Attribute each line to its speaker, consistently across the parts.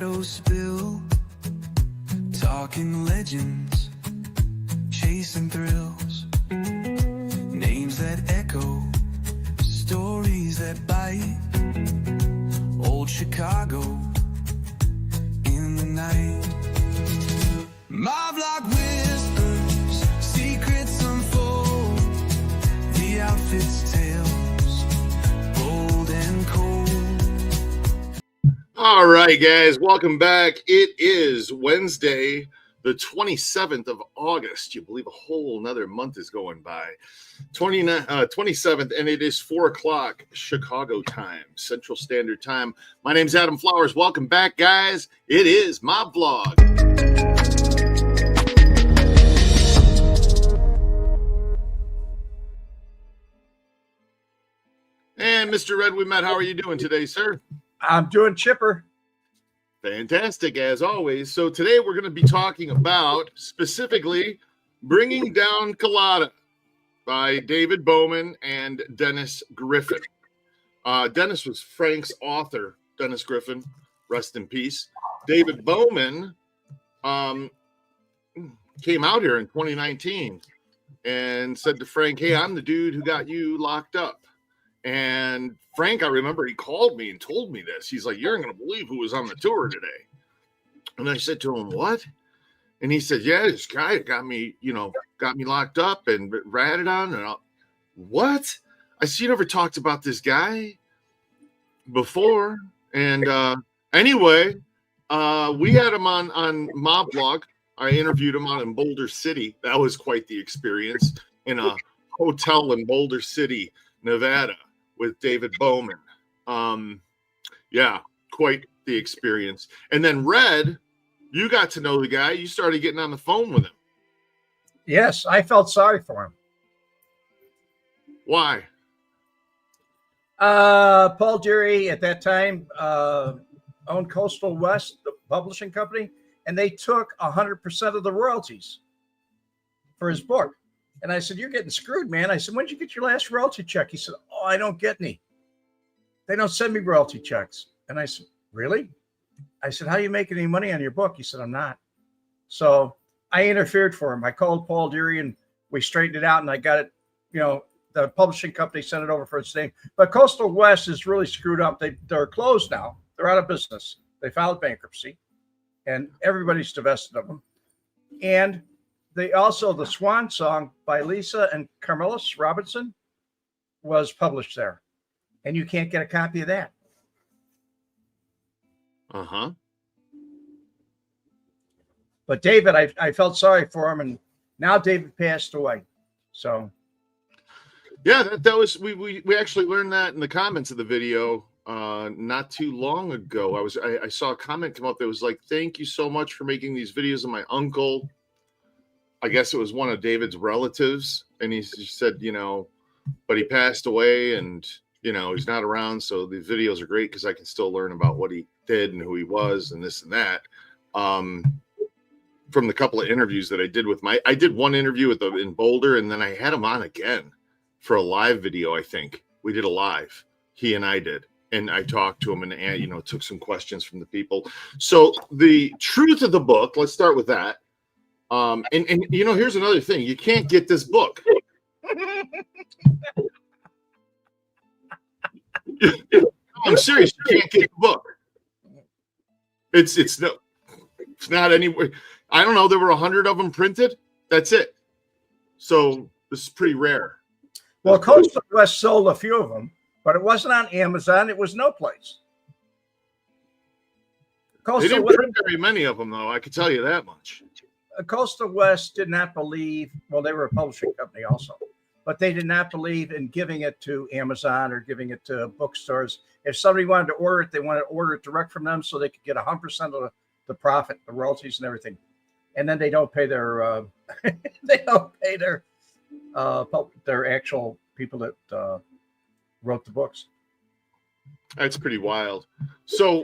Speaker 1: shadows spill, talking legends, chasing thrills, names that echo, stories that bite, old Chicago in the night. Mob like whispers, secrets unfold, the outfit's tales, bold and cold.
Speaker 2: All right, guys, welcome back. It is Wednesday, the 27th of August. You believe a whole another month is going by. 27th, and it is 4 o'clock Chicago time, Central Standard Time. My name's Adam Flowers. Welcome back, guys. It is Mob Vlog. And Mr. Red Wemette, how are you doing today, sir?
Speaker 3: I'm doing chipper.
Speaker 2: Fantastic, as always. So today we're going to be talking about specifically Bringing Down Cullotta by David Bowman and Dennis Griffin. Dennis was Frank's author. Dennis Griffin, rest in peace. David Bowman came out here in 2019 and said to Frank, "Hey, I'm the dude who got you locked up." And Frank, I remember he called me and told me this. He's like, "You're not going to believe who was on the tour today." And I said to him, "What?" And he said, "Yeah, this guy got me locked up and ratted on." And what? I said, "You never talked about this guy before." And anyway, we had him on Mob Vlog. I interviewed him out in Boulder City. That was quite the experience, in a hotel in Boulder City, Nevada, with David Bowman. Yeah, quite the experience. And then Red, you got to know the guy. You started getting on the phone with him.
Speaker 3: Yes, I felt sorry for him.
Speaker 2: Why?
Speaker 3: Paul Deary at that time owned Coastal West, the publishing company, and they took 100% of the royalties for his book. And I said, "You're getting screwed, man." I said, "When did you get your last royalty check?" He said, "Oh, I don't get any. They don't send me royalty checks." And I said, "Really?" I said, "How are you making any money on your book?" He said, "I'm not." So I interfered for him. I called Paul Deary and we straightened it out, and I got it. The publishing company sent it over for its name. But Coastal West is really screwed up. They're closed now. They're out of business. They filed bankruptcy, and everybody's divested of them. And they also, the Swan Song by Lisa and Carmelis Robinson was published there, and you can't get a copy of that. But David, I felt sorry for him, and now David passed away. So
Speaker 2: yeah, that was we actually learned that in the comments of the video not too long ago. I saw a comment come up that was like, "Thank you so much for making these videos of my uncle." I guess it was one of David's relatives, and he said, but he passed away, and he's not around, so the videos are great because I can still learn about what he did and who he was and this and that. From the couple of interviews that I did I did one interview in Boulder, and then I had him on again for a live video. I think we did a live, he and I did, and I talked to him and took some questions from the people. So the truth of the book, let's start with that. And here's another thing. You can't get this book. I'm serious. You can't get the book. It's not anywhere. I don't know. There were 100 of them printed. That's it. So this is pretty rare.
Speaker 3: Well, Coastal West sold a few of them, but it wasn't on Amazon. It was no place.
Speaker 2: They didn't print very many of them, though. I could tell you that much.
Speaker 3: Coastal West did not believe, well, they were a publishing company also, but they did not believe in giving it to Amazon or giving it to bookstores. If somebody wanted to order it, they wanted to order it direct from them so they could get 100% of the profit, the royalties and everything. And then they don't pay their their actual people that wrote the books.
Speaker 2: That's pretty wild. So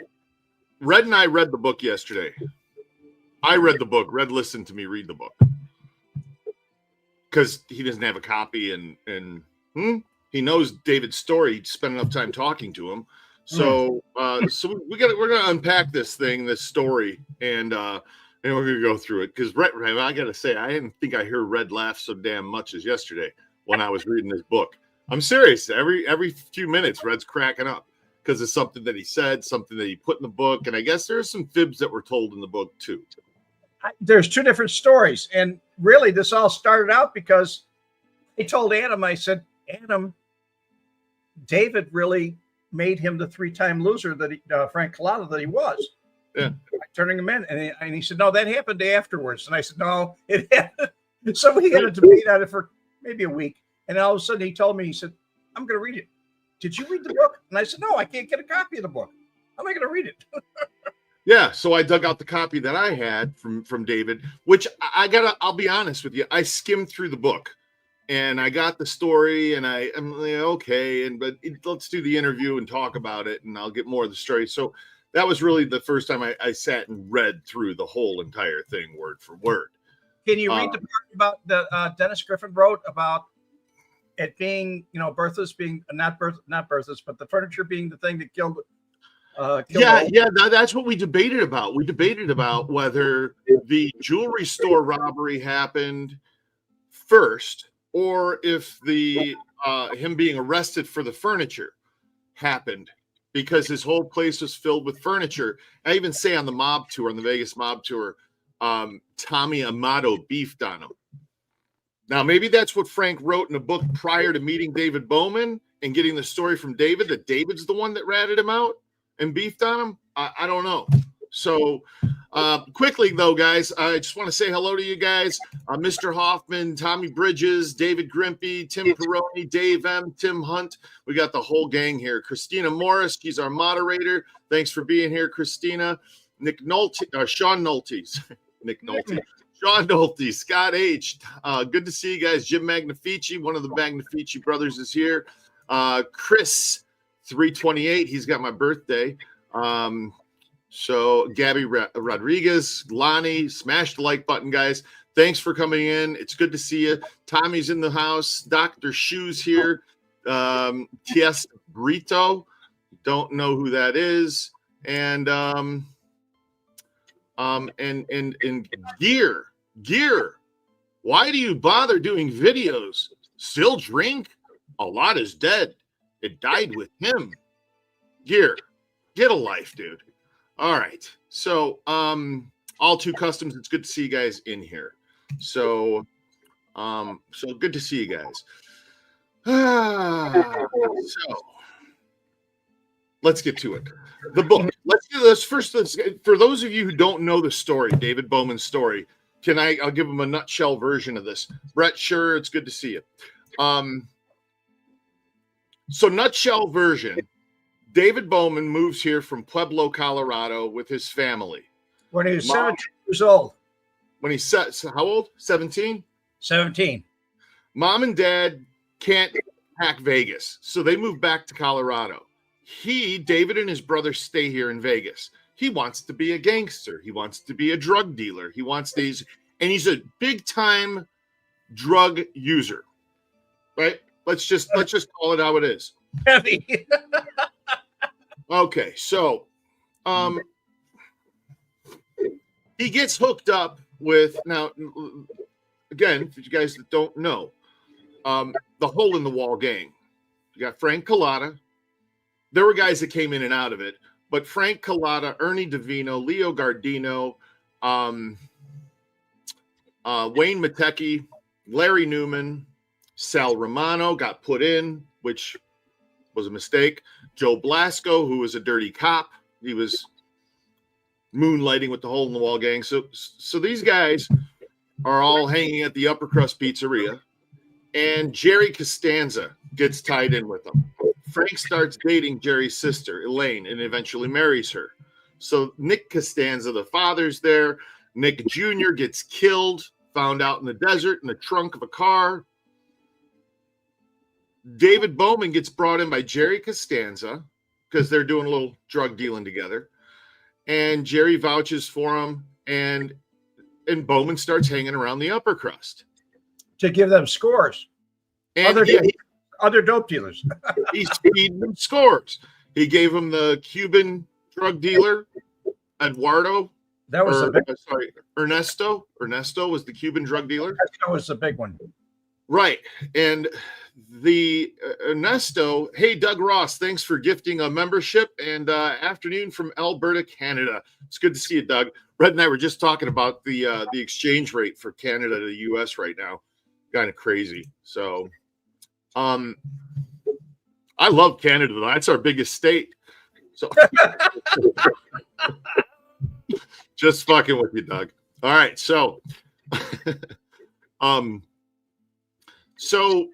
Speaker 2: Red and I read the book yesterday. I read the book. Red listened to me read the book because he doesn't have a copy, and he knows David's story. He spent enough time talking to him, So, so we're gonna unpack this story, and we're gonna go through it because I gotta say, I didn't think I heard Red laugh so damn much as yesterday when I was reading this book. I'm serious. Every few minutes, Red's cracking up because it's something that he said, something that he put in the book, and I guess there's some fibs that were told in the book too.
Speaker 3: There's two different stories, and really, this all started out because I told Adam, I said, Adam, David really made him the 3-time loser that Frank Cullotta that he was.
Speaker 2: Yeah,
Speaker 3: turning him in, and he said, no, that happened afterwards. And I said, no, it happened. So we had a debate on it for maybe a week, and all of a sudden he told me, he said, I'm going to read it. Did you read the book? And I said, no, I can't get a copy of the book. How am I going to read it?
Speaker 2: Yeah, so I dug out the copy that I had from David, which I'll be honest with you, I skimmed through the book. And I got the story, and I'm like, okay, let's do the interview and talk about it, and I'll get more of the story. So that was really the first time I sat and read through the whole entire thing, word for word.
Speaker 3: Can you read the part about the Dennis Griffin wrote about it being, Bertha's being not Bertha's, but the furniture being the thing that killed?
Speaker 2: That's what we debated about. We debated about whether the jewelry store robbery happened first, or if the him being arrested for the furniture happened, because his whole place was filled with furniture. I even say on the Vegas mob tour, Tommy Amato beefed on him. Now, maybe that's what Frank wrote in a book prior to meeting David Bowman and getting the story from David, that David's the one that ratted him out and beefed on him. I don't know. So quickly, though, guys, I just want to say hello to you guys. Mr. Hoffman, Tommy Bridges, David Grimpy, Tim Peroni, Dave M., Tim Hunt. We got the whole gang here. Christina Morris, she's our moderator. Thanks for being here, Christina. Nick Nolte, Sean Nolte. Nick Nolte. Sean Nolte, Scott H. Good to see you guys. Jim Magnifici, one of the Magnifici brothers, is here. Chris, 328. He's got my birthday. So Gabby Rodriguez, Lonnie, smash the like button, guys. Thanks for coming in. It's good to see you. Tommy's in the house. Dr. Shoes here. T.S. Brito. Don't know who that is. And Gear. Why do you bother doing videos? Still drink? A lot is dead. It died with him. Gear. Get a life, dude. All right. So, all Too Customs, it's good to see you guys in here. So good to see you guys. So, let's get to it. The book. Let's do this first. For those of you who don't know the story, David Bowman's story, I'll give them a nutshell version of this. Brett, sure, it's good to see you. So nutshell version. David Bowman moves here from Pueblo, Colorado with his family.
Speaker 3: When he was 17 years old.
Speaker 2: When he's how old? 17?
Speaker 3: 17.
Speaker 2: Mom and dad can't hack Vegas, so they move back to Colorado. David and his brother stay here in Vegas. He wants to be a gangster. He wants to be a drug dealer. He wants these, and he's a big time drug user. Right? Let's just call it how it is.
Speaker 3: Heavy.
Speaker 2: Okay, so he gets hooked up with, now again, for you guys that don't know, the Hole in the Wall gang. You got Frank Cullotta. There were guys that came in and out of it, but Frank Cullotta, Ernie DeVino, Leo Gardino, Wayne Matecki, Larry Newman, Sal Romano got put in, which was a mistake. Joe Blasco, who was a dirty cop, he was moonlighting with the Hole in the Wall gang. So these guys are all hanging at the Upper Crust Pizzeria, and Jerry Costanza gets tied in with them. Frank starts dating Jerry's sister, Elaine, and eventually marries her. So Nick Costanza, the father's there. Nick Jr. gets killed, found out in the desert in the trunk of a car. David Bowman gets brought in by Jerry Costanza because they're doing a little drug dealing together. And Jerry vouches for him, and Bowman starts hanging around the Upper Crust.
Speaker 3: To give them scores.
Speaker 2: And
Speaker 3: Other dope dealers.
Speaker 2: He's feeding them scores. He gave him the Cuban drug dealer, Eduardo.
Speaker 3: That was the big.
Speaker 2: Sorry, Ernesto. Ernesto was the Cuban drug dealer.
Speaker 3: That was the big one.
Speaker 2: Right. And the Ernesto, hey, Doug Ross, thanks for gifting a membership and afternoon from Alberta, Canada. It's good to see you, Doug. Red and I were just talking about the exchange rate for Canada to the US right now. Kind of crazy. So I love Canada, though. That's our biggest state. So just fucking with you, Doug. All right, so so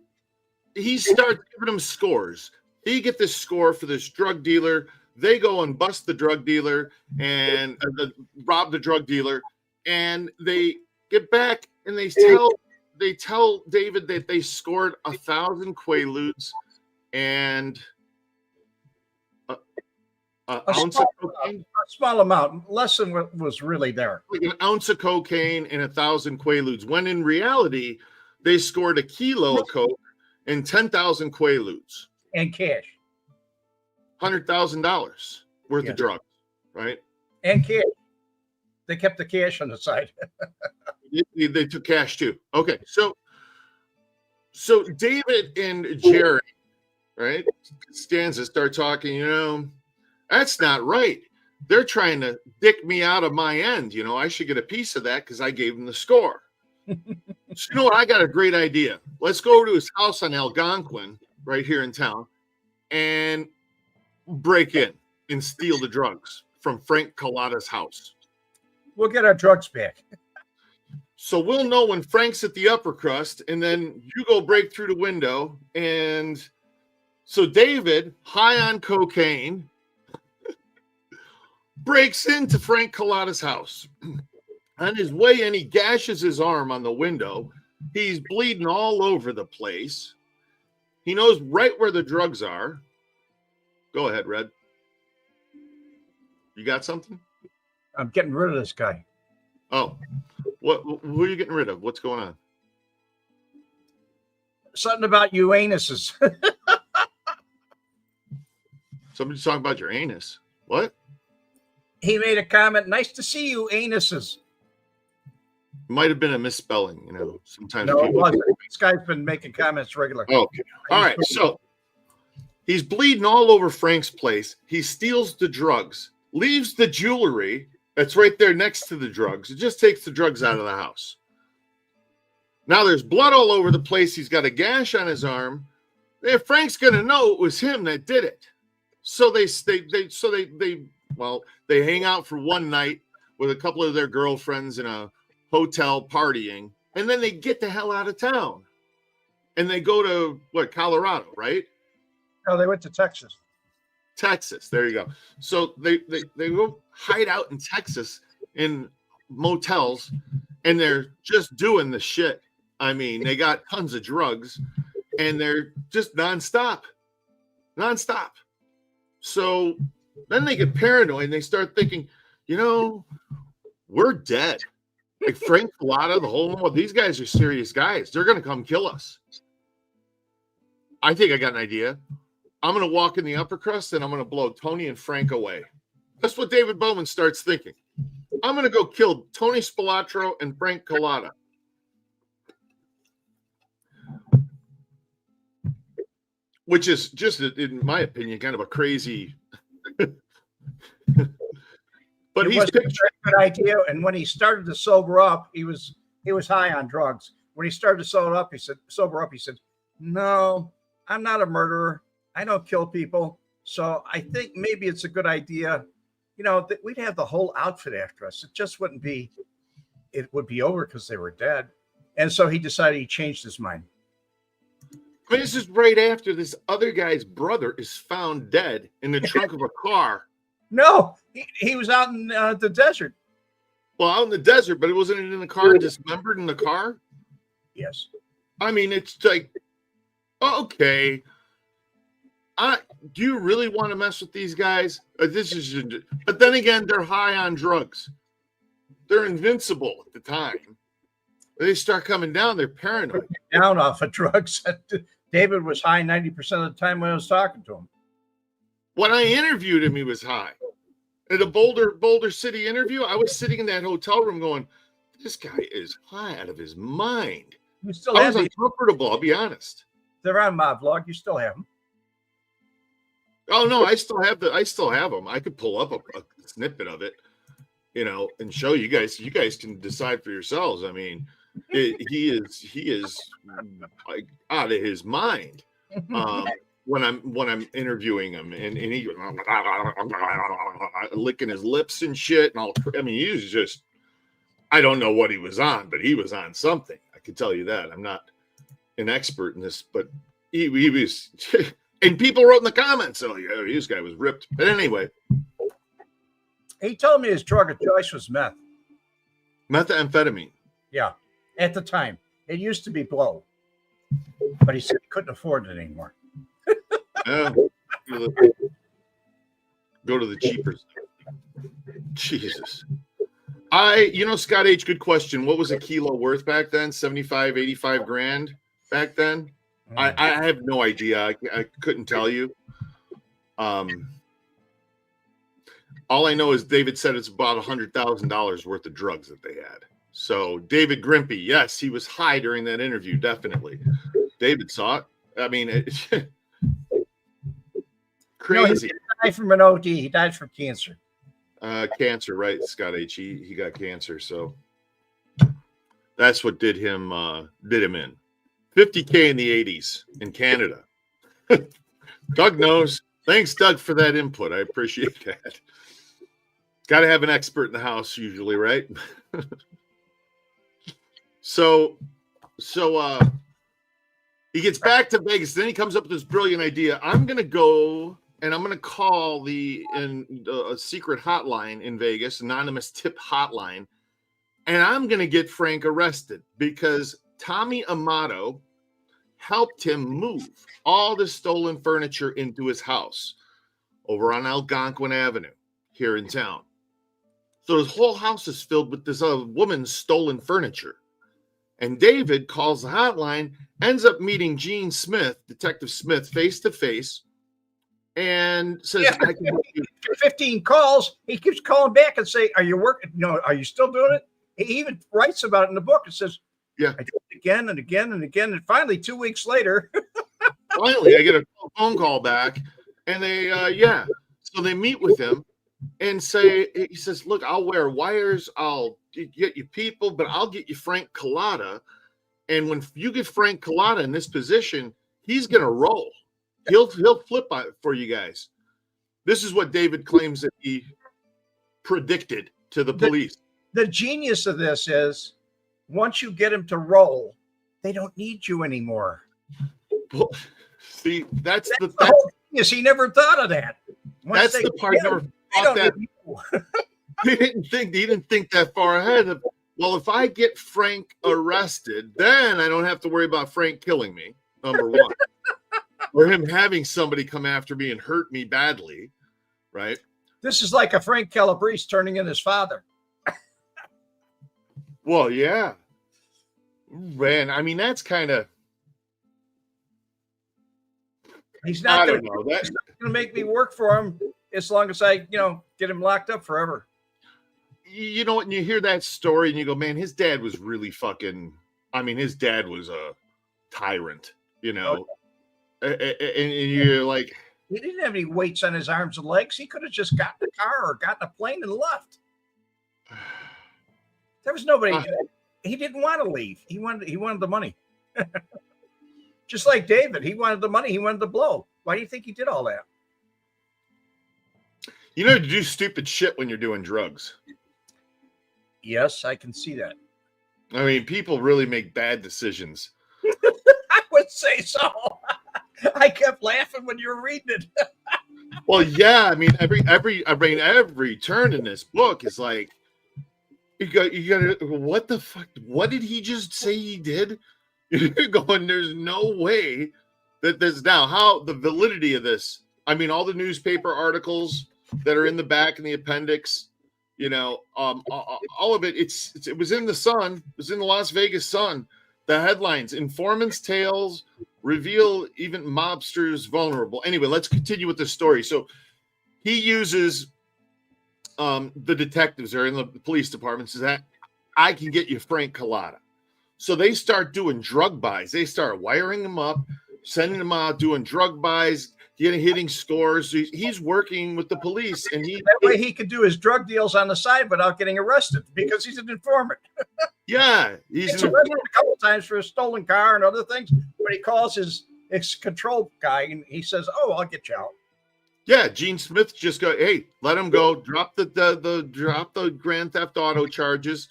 Speaker 2: he starts giving them scores. He get this score for this drug dealer. They go and bust the drug dealer and rob the drug dealer, and they get back and they tell David that they scored 1,000 Quaaludes and an ounce of cocaine.
Speaker 3: A small amount, less than what was really there.
Speaker 2: Like an ounce of cocaine and 1,000 Quaaludes, when in reality, they scored a kilo of coke and 10,000 Quaaludes.
Speaker 3: And cash.
Speaker 2: $100,000 worth of drugs, right?
Speaker 3: And cash. They kept the cash on the side.
Speaker 2: They took cash too. Okay, so David and Jerry, right, Stanza start talking, that's not right. They're trying to dick me out of my end. I should get a piece of that because I gave them the score. So you know what? I got a great idea. Let's go over to his house on Algonquin, right here in town, and break in and steal the drugs from Frank Cullotta's house.
Speaker 3: We'll get our drugs back.
Speaker 2: So we'll know when Frank's at the upper crust, and then you go break through the window. And so David, high on cocaine, breaks into Frank Cullotta's house. On his way in, he gashes his arm on the window. He's bleeding all over the place. He knows right where the drugs are. Go ahead, Red. You got something?
Speaker 3: I'm getting rid of this guy.
Speaker 2: Oh, who are you getting rid of? What's going on?
Speaker 3: Something about you anuses.
Speaker 2: Somebody's talking about your anus. What?
Speaker 3: He made a comment. Nice to see you, anuses.
Speaker 2: Might have been a misspelling, Sometimes
Speaker 3: No, it
Speaker 2: people
Speaker 3: wasn't. This guy's been making comments regularly.
Speaker 2: Okay. All right. So he's bleeding all over Frank's place. He steals the drugs, leaves the jewelry that's right there next to the drugs. It just takes the drugs out of the house. Now there's blood all over the place. He's got a gash on his arm. If Frank's gonna know it was him that did it. So they hang out for one night with a couple of their girlfriends in a hotel partying, and then they get the hell out of town. And they go to Colorado, right?
Speaker 3: No, they went to Texas.
Speaker 2: Texas. There you go. So they go hide out in Texas in motels, and they're just doing the shit. I mean, they got tons of drugs, and they're just nonstop. So then they get paranoid and they start thinking, we're dead. Like Frank Cullotta, the whole world, these guys are serious guys. They're going to come kill us. I think I got an idea. I'm going to walk in the upper crust and I'm going to blow Tony and Frank away. That's what David Bowman starts thinking. I'm going to go kill Tony Spilatro and Frank Cullotta. Which is just, in my opinion, kind of a crazy. But
Speaker 3: It was a good idea. And when he started to sober up, he was high on drugs. When he started to sober up, he said, "No, I'm not a murderer. I don't kill people. So I think maybe it's a good idea, that we'd have the whole outfit after us. It just wouldn't be. It would be over because they were dead." And so he decided he changed his mind.
Speaker 2: I mean, this is right after this other guy's brother is found dead in the trunk of a car.
Speaker 3: No, he was out in the desert.
Speaker 2: Well, out in the desert, but it wasn't in the car, dismembered in the car?
Speaker 3: Yes.
Speaker 2: I mean, it's like, okay. Do you really want to mess with these guys? But then again, they're high on drugs. They're invincible at the time. They start coming down, they're paranoid.
Speaker 3: Down off of drugs. David was high 90% of the time when I was talking to him.
Speaker 2: When I interviewed him, he was high. At a Boulder City interview, I was sitting in that hotel room going, this guy is high out of his mind.
Speaker 3: You still
Speaker 2: I
Speaker 3: have
Speaker 2: was
Speaker 3: these.
Speaker 2: uncomfortable, I'll be honest.
Speaker 3: They're on my vlog. You still have them.
Speaker 2: Oh no, I still have them. I could pull up a snippet of it, and show you guys. You guys can decide for yourselves. I mean, he is like out of his mind when I'm interviewing him, and he licking his lips and shit, and all. I mean, he was just. I don't know what he was on, but he was on something. I can tell you that. I'm not an expert in this, but he was. And people wrote in the comments, "Oh yeah, this guy was ripped." But anyway,
Speaker 3: he told me his drug of choice was meth.
Speaker 2: Methamphetamine.
Speaker 3: Yeah, at the time it used to be blow, but he said he couldn't afford it anymore.
Speaker 2: Yeah. Go to the cheaper. Jesus. Scott H., good question. What was a kilo worth back then? 75, 85 grand back then? I have no idea. I couldn't tell you. All I know is David said it's about $100,000 worth of drugs that they had. So David Grimpy, yes, he was high during that interview, definitely. David saw it. I mean, crazy.
Speaker 3: No, he didn't die from an OD. He died from cancer.
Speaker 2: Cancer, right, Scott H. He got cancer, so that's what did him in. $50K in the 80s in Canada. Doug knows. Thanks, Doug, for that input. I appreciate that. Got to have an expert in the house usually, right? So he gets back to Vegas. Then he comes up with this brilliant idea. I'm going to go and I'm going to call a secret hotline in Vegas, anonymous tip hotline, and I'm going to get Frank arrested because Tommy Amato helped him move all the stolen furniture into his house over on Algonquin Avenue here in town. So his whole house is filled with this woman's stolen furniture. And David calls the hotline, ends up meeting Gene Smith, Detective Smith, face to face, and says, I can help you.
Speaker 3: 15 calls. He keeps calling back and say, are you working? Are you still doing it? He even writes about it in the book. It says,
Speaker 2: yeah,
Speaker 3: I do it again and again and again. And finally, 2 weeks later,
Speaker 2: finally, I get a phone call back, and they, so they meet with him and he says, look, I'll wear wires, I'll get you people, but I'll get you Frank Cullotta. And when you get Frank Cullotta in this position, he's going to roll. He'll flip for you guys. This is what David claims that he predicted to the police.
Speaker 3: The genius of this is once you get him to roll, they don't need you anymore.
Speaker 2: Well, see, that's the
Speaker 3: whole genius. He never thought of that.
Speaker 2: That's the part. Never thought that. He didn't think that far ahead. Well, if I get Frank arrested, then I don't have to worry about Frank killing me. Number one. Or him having somebody come after me and hurt me badly, right?
Speaker 3: This is like a Frank Calabrese turning in his father.
Speaker 2: Well, yeah. Man, I mean, that's kind of...
Speaker 3: He's not
Speaker 2: going to
Speaker 3: make me work for him as long as I, get him locked up forever.
Speaker 2: You know what? And you hear that story and you go, man, his dad was really his dad was a tyrant, And you're like,
Speaker 3: he didn't have any weights on his arms and legs. He could have just gotten a car or gotten a plane and left. There was nobody. He didn't want to leave. He wanted the money. Just like David, he wanted the money. He wanted the blow. Why do you think he did all that?
Speaker 2: You do stupid shit when you're doing drugs.
Speaker 3: Yes, I can see that.
Speaker 2: I mean, people really make bad decisions.
Speaker 3: I would say so. I kept laughing when you were reading it.
Speaker 2: Well, yeah. I mean, every turn in this book is like, you got. What the fuck? What did he just say he did? You're going. There's no way that there's now how the validity of this. I mean, all the newspaper articles that are in the back in the appendix. All of it. It was in the Sun. It was in the Las Vegas Sun. The headlines: informants' tales reveal even mobsters vulnerable. Anyway, let's continue with the story. So he uses the detectives there in the police department, says that I can get you Frank Cullotta. So they start doing drug buys. They start wiring them up, sending them out, doing drug buys, hitting stores. He's working with the police, and
Speaker 3: that way he could do his drug deals on the side without getting arrested because he's an informant.
Speaker 2: Yeah, he's
Speaker 3: arrested a couple times for a stolen car and other things. But he calls his control guy and he says, "Oh, I'll get you out."
Speaker 2: Yeah, Gene Smith just go, hey, let him go. Drop the Grand Theft Auto charges.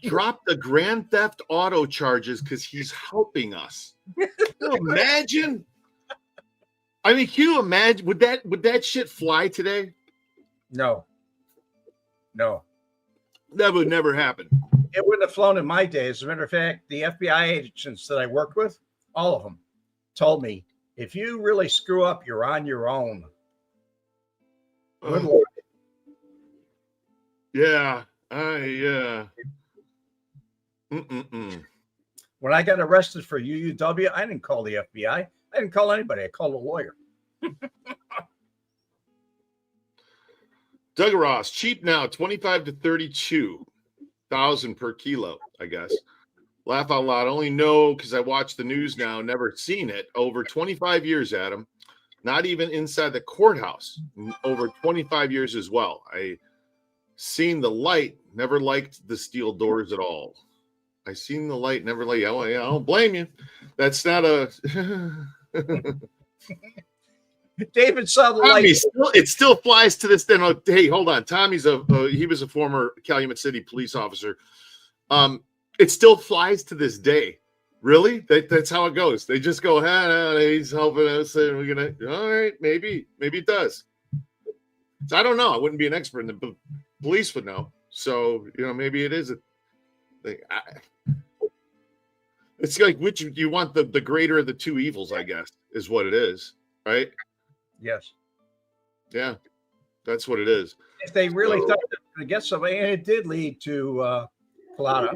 Speaker 2: Drop the Grand Theft Auto charges because he's helping us. Can you imagine? I mean, can you imagine? Would that shit fly today?
Speaker 3: No.
Speaker 2: That would never happen.
Speaker 3: It wouldn't have flown in my day. As a matter of fact, the FBI agents that I worked with, all of them, told me, if you really screw up, you're on your own. Good Lord.
Speaker 2: Yeah.
Speaker 3: When I got arrested for UUW, I didn't call the FBI. I didn't call anybody. I called a lawyer.
Speaker 2: Doug Ross, cheap now, 25 to 32,000 per kilo, I guess. Laugh out loud. Only know because I watch the news now, never seen it. Over 25 years, Adam. Not even inside the courthouse. Over 25 years as well. I seen the light, never liked the steel doors at all. I seen the light, never liked. I don't blame you. That's not a.
Speaker 3: David saw the light.
Speaker 2: It still flies to this day. No, hey, hold on. Tommy's he was a former Calumet City police officer. It still flies to this day. Really? That's how it goes. They just go, he's helping us, and we're gonna. All right, maybe it does. So I don't know. I wouldn't be an expert, and the police would know. So maybe it is a thing. It's like which you want the greater of the two evils, I guess, is what it is, right?
Speaker 3: Yes.
Speaker 2: Yeah, that's what it is.
Speaker 3: If they really thought they were going to get somebody, and it did lead to Cullotta.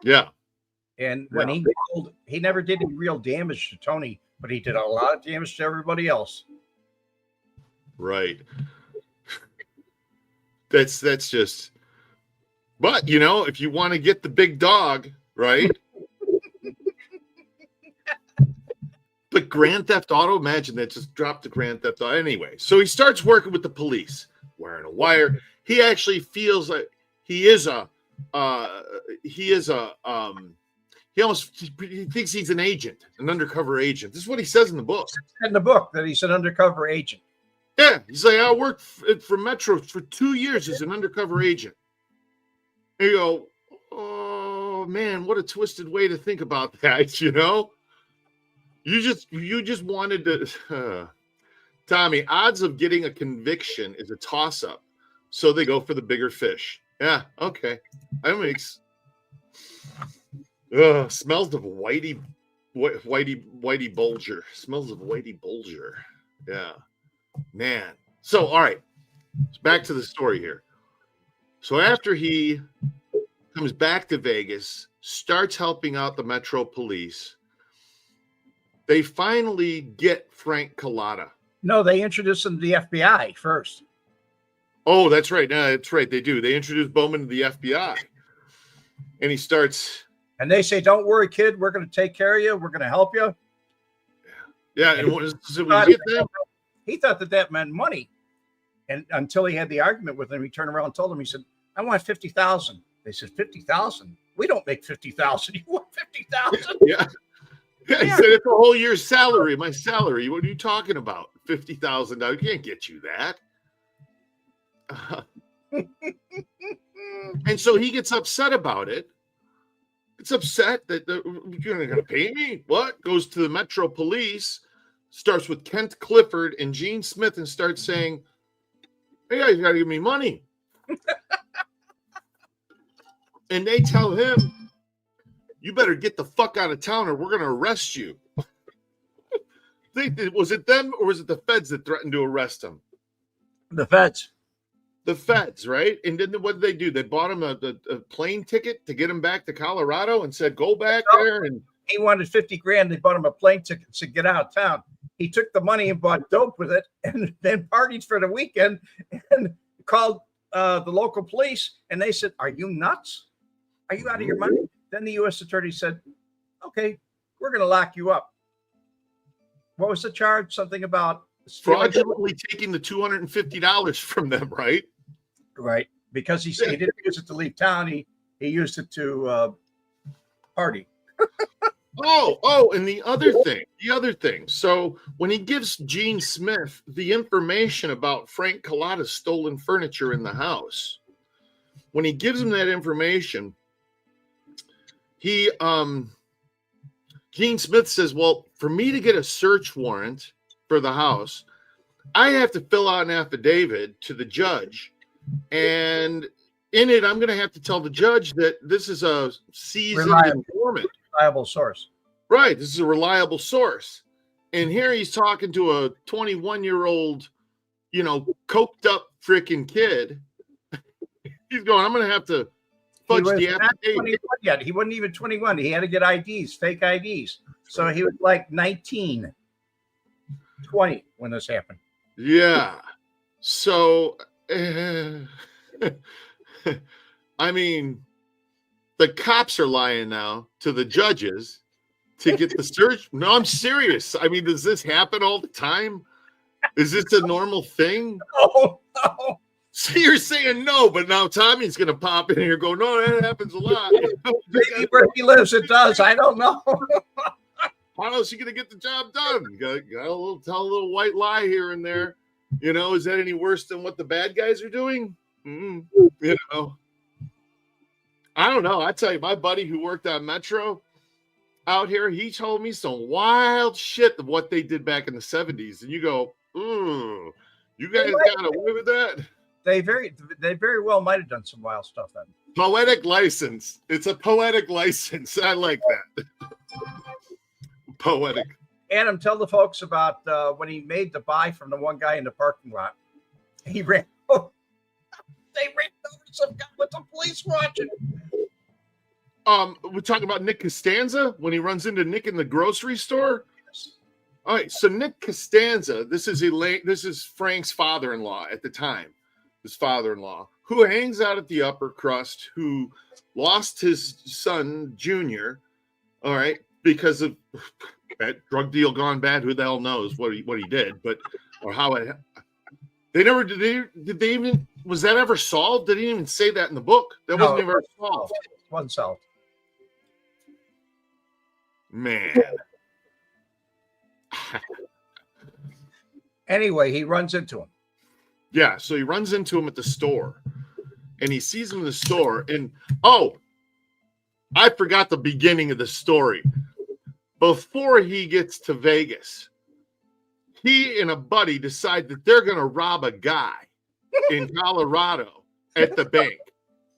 Speaker 2: Yeah.
Speaker 3: And when he never did any real damage to Tony, but he did a lot of damage to everybody else.
Speaker 2: Right. That's just. But if you want to get the big dog, right? But Grand Theft Auto, imagine that, just dropped the Grand Theft Auto. Anyway, so he starts working with the police, wearing a wire. He actually feels like he thinks he's an agent, an undercover agent. This is what he says in the book.
Speaker 3: In the book that he's an undercover agent.
Speaker 2: Yeah, he's like, I worked for Metro for 2 years as an undercover agent. And you go, oh man, what a twisted way to think about that, You just wanted to, Tommy. Odds of getting a conviction is a toss-up, so they go for the bigger fish. Yeah, okay, that makes. Smells of whitey bulger. Smells of whitey bulger. Yeah, man. So all right, back to the story here. So after he comes back to Vegas, starts helping out the Metro Police. They finally get Frank Cullotta.
Speaker 3: No, they introduced him to the FBI first.
Speaker 2: Oh, that's right. No, that's right. They do. They introduce Bowman to the FBI. And he starts.
Speaker 3: And they say, don't worry, kid. We're going to take care of you. We're going to help you.
Speaker 2: Yeah. And
Speaker 3: he thought that meant money. And until he had the argument with him, he turned around and told him, he said, I want 50,000. They said, 50,000? We don't make 50,000. You want 50,000?
Speaker 2: Yeah. Yeah, he said it's a whole year's salary. My salary. What are you talking about? $50,000. You can't get you that. And so he gets upset about it. It's upset that you're not going to pay me. What? Goes to the Metro Police. Starts with Kent Clifford and Gene Smith and starts saying, "Hey, guys, you got to give me money." And they tell him, you better get the fuck out of town or we're going to arrest you. Was it them or was it the feds that threatened to arrest him?
Speaker 3: The feds.
Speaker 2: The feds, right? And then what did they do? They bought him a plane ticket to get him back to Colorado and said, go back there. And
Speaker 3: he wanted 50 grand. They bought him a plane ticket to get out of town. he took the money and bought dope with it, and then partied for the weekend, and called the local police, and they said, "Are you nuts? Are you out of your mind?" Then the U.S. attorney said, "Okay, we're going to lock you up." What was the charge? Something about
Speaker 2: fraudulently taking the $250 from them, right?
Speaker 3: Right, because he didn't use it to leave town. He used it to party.
Speaker 2: And the other thing. So when he gives Gene Smith the information about Frank Cullotta's stolen furniture in the house, when he gives him that information, he Gene Smith says, "Well, for me to get a search warrant for the house, I have to fill out an affidavit to the judge, and in it, I'm going to have to tell the judge that this is a seasoned informant."
Speaker 3: Reliable source.
Speaker 2: Right. This is a reliable source. And here he's talking to a 21-year-old, coked up freaking kid. He's going, "I'm going to have to fudge the affidavit."
Speaker 3: Yet. He wasn't even 21. He had to get IDs, fake IDs. So he was like 19, 20 when this happened.
Speaker 2: Yeah. So, I mean, the cops are lying now to the judges to get the search. No, I'm serious. I mean, does this happen all the time? Is this a normal thing?
Speaker 3: Oh, no.
Speaker 2: So you're saying no, but now Tommy's going to pop in here and go, "No, that happens a lot."
Speaker 3: Maybe where he lives, it does. I don't know.
Speaker 2: How else are you going to get the job done? Got to tell a little white lie here and there. Is that any worse than what the bad guys are doing? I don't know. I tell you, my buddy who worked on Metro out here, he told me some wild shit of what they did back in the 70s. And you go, you guys got away with that?
Speaker 3: They very well might have done some wild stuff then.
Speaker 2: Poetic license. It's a poetic license. I like that. Poetic.
Speaker 3: Adam, tell the folks about when he made the buy from the one guy in the parking lot. He ran. They ran over some guy with the police watching.
Speaker 2: We're talking about Nick Costanza when he runs into Nick in the grocery store. All right, so Nick Costanza, this is Frank's father-in-law at the time. His father-in-law, who hangs out at the upper crust, who lost his son Junior, all right, because of that drug deal gone bad. Who the hell knows what he did, but or how it. They never did. They even was that ever solved? They didn't even say that in the book. That wasn't ever solved.
Speaker 3: It wasn't solved.
Speaker 2: Man.
Speaker 3: Anyway, he runs into him.
Speaker 2: Yeah, so he runs into him at the store, and he sees him in the store, and I forgot the beginning of the story. Before he gets to Vegas, he and a buddy decide that they're going to rob a guy in Colorado at the bank.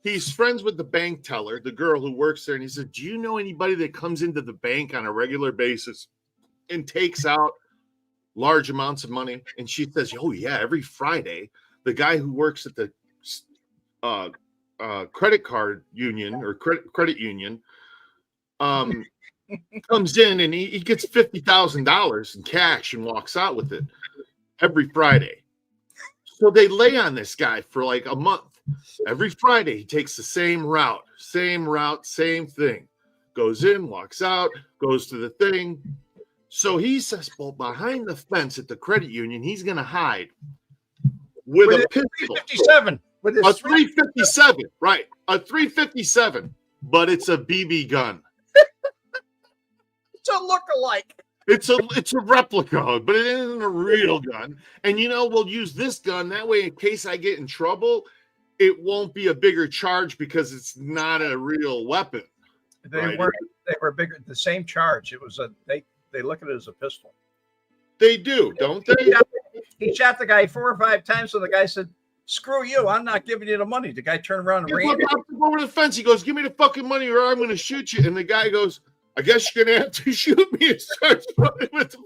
Speaker 2: He's friends with the bank teller, the girl who works there, and he said, "Do you know anybody that comes into the bank on a regular basis and takes out large amounts of money?" And she says, "Oh yeah, every Friday, the guy who works at the credit card union or credit union comes in and he gets $50,000 in cash and walks out with it every Friday." So they lay on this guy for like a month. Every Friday, he takes the same route, same thing. Goes in, walks out, goes to the thing. So he says, well, behind the fence at the credit union, he's going to hide with a pistol.
Speaker 3: 357. With
Speaker 2: A 357, right. A 357, but it's a BB gun.
Speaker 3: It's a look-alike.
Speaker 2: It's a replica, but it isn't a real gun. And, we'll use this gun. That way, in case I get in trouble, it won't be a bigger charge because it's not a real weapon.
Speaker 3: They were bigger. The same charge. It was they look at it as a pistol.
Speaker 2: They do, don't they?
Speaker 3: He shot the guy 4 or 5 times, so the guy said, "Screw you, I'm not giving you the money." The guy turned around and ran.
Speaker 2: Over the fence. He goes, "Give me the fucking money or I'm going to shoot you." And the guy goes, "I guess you're going to have to shoot me." And starts running with him.